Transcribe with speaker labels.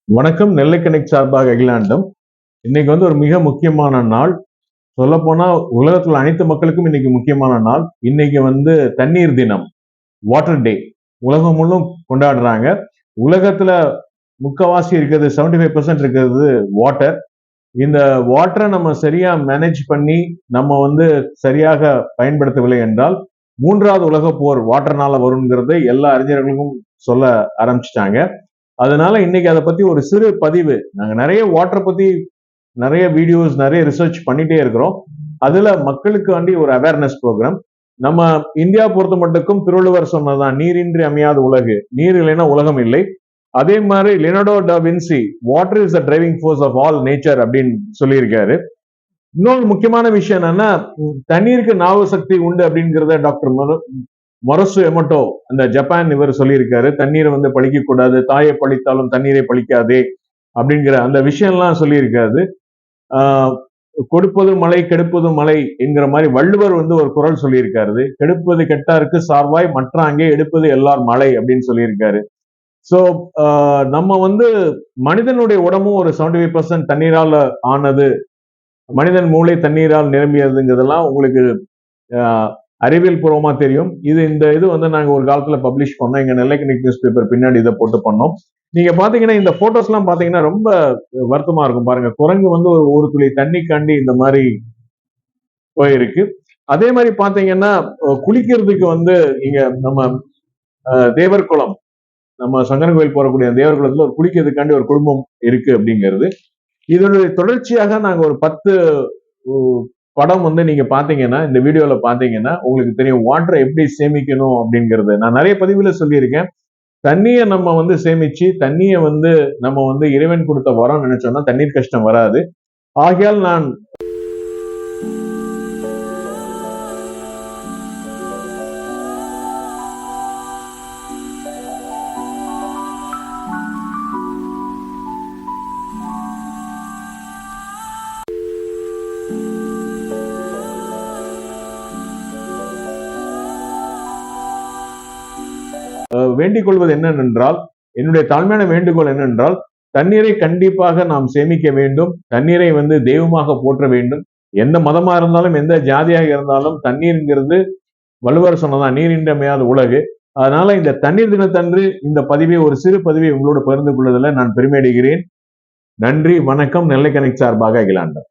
Speaker 1: வணக்கம். நெல்லை கனெக்ட் சார்பாக அகிலாண்டம். இன்னைக்கு ஒரு மிக முக்கியமான நாள். சொல்லப்போனா உலகத்துல அனைத்து மக்களுக்கும் இன்னைக்கு முக்கியமான நாள். இன்னைக்கு தண்ணீர் தினம், வாட்டர் டே. உலகம் முழுவதும் கொண்டாடுறாங்க. உலகத்துல முக்கவாசி இருக்கிறது 75% இருக்கிறது வாட்டர். இந்த வாட்டரை நம்ம சரியா மேனேஜ் பண்ணி நம்ம சரியாக பயன்படுத்தவில்லை என்றால் மூன்றாவது உலக போர் வாட்டர்னால வருங்கிறது எல்லா அறிஞர்களுக்கும் சொல்ல ஆரம்பிச்சிட்டாங்க. அதனால இன்னைக்கு அதை பத்தி ஒரு சிறு பதிவு. நாங்க நிறைய வாட்டர் பத்தி நிறைய வீடியோஸ் நிறைய ரிசர்ச் பண்ணிட்டே இருக்கிறோம். அதுல மக்களுக்கு வேண்டி ஒரு அவேர்னஸ் ப்ரோக்ராம். நம்ம இந்தியா பொறுத்த மட்டுக்கும் திருவள்ளுவர் சொன்னதான், நீரின்றி அமையாத உலகு, நீர் இல்லைன்னா உலகம் இல்லை. அதே மாதிரி Leonardo da Vinci water is the driving force of all nature அப்படின்னு சொல்லியிருக்காரு. இன்னொரு முக்கியமான விஷயம் என்னன்னா, தண்ணீருக்கு ஞாபக சக்தி உண்டு அப்படிங்கிறத டாக்டர் மொரசு எமோட்டோ அந்த ஜப்பான் இவர் சொல்லியிருக்காரு. தண்ணீரை பழிக்க கூடாது, தாயை பழித்தாலும் தண்ணீரை பழிக்காதே அப்படிங்கிற அந்த விஷயம்லாம் சொல்லியிருக்காரு. கொடுப்பது மழை கெடுப்பது மழை என்கிற மாதிரி வள்ளுவர் ஒரு குரல் சொல்லியிருக்காரு. கெடுப்பது கெட்டாருக்கு சார்வாய் மற்றாங்கே எடுப்பது எல்லார் மழை அப்படின்னு சொல்லியிருக்காரு. சோ நம்ம மனிதனுடைய உடம்பும் ஒரு 75% தண்ணீரால ஆனது. மனிதன் மூளை தண்ணீரால் நிரம்பியதுங்கிறதெல்லாம் உங்களுக்கு அறிவியல் பூர்வமா தெரியும். இந்த இது நாங்க ஒரு காலத்துல பப்ளிஷ் பண்ணோம். எங்க நெல்லை கனெக்ட் நியூஸ் பேப்பர் பின்னாடி இதை போட்டு பண்ணோம். நீங்க பாத்தீங்கன்னா இந்த போட்டோஸ் எல்லாம் பாத்தீங்கன்னா ரொம்ப வருத்தமா இருக்கும். பாருங்க, குரங்கு ஒரு துளி தண்ணிக்காண்டி இந்த மாதிரி போயிருக்கு. அதே மாதிரி பாத்தீங்கன்னா குளிக்கிறதுக்கு இங்க நம்ம தேவர்குளம், நம்ம சங்கரன் கோயில் போறக்கூடிய தேவர்குளத்துல ஒரு குளிக்கிறதுக்காண்டி ஒரு குடும்பம் இருக்கு அப்படிங்கிறது. இதனுடைய தொடர்ச்சியாக நாங்க ஒரு 10 படம் நீங்க பாத்தீங்கன்னா, இந்த வீடியோல பாத்தீங்கன்னா உங்களுக்கு தெரியும் வாட்டரை எப்படி சேமிக்கணும் அப்படிங்கிறது. நான் நிறைய பதிவுல சொல்லியிருக்கேன். தண்ணியை நம்ம சேமிச்சு தண்ணியை நம்ம இறைவன் கொடுத்த வரம் நினைச்சோம்னா தண்ணீர் கஷ்டம் வராது. ஆகையால் நான் வேண்டிக் கொள்வது என்னவென்றால், என்னுடைய தாழ்மையான வேண்டுகோள் என்னவென்றால், தண்ணீரை கண்டிப்பாக நாம் சேமிக்க வேண்டும். தண்ணீரை தெய்வமாக போற்ற வேண்டும். எந்த மதமா இருந்தாலும் எந்த ஜாதியாக இருந்தாலும் தண்ணீர்ங்கிறது வள்ளுவர் சொன்னதான், நீரின்றி அமையாத உலகு. அதனால இந்த தண்ணீர் தினத்தன்று இந்த பதிவை, ஒரு சிறு பதிவை உங்களோடு பகிர்ந்து கொள்வதில் நான் பெருமை அடைகிறேன். நன்றி, வணக்கம். நெல்லை கனெக்ட் சார்பாக அகிலாண்டம்.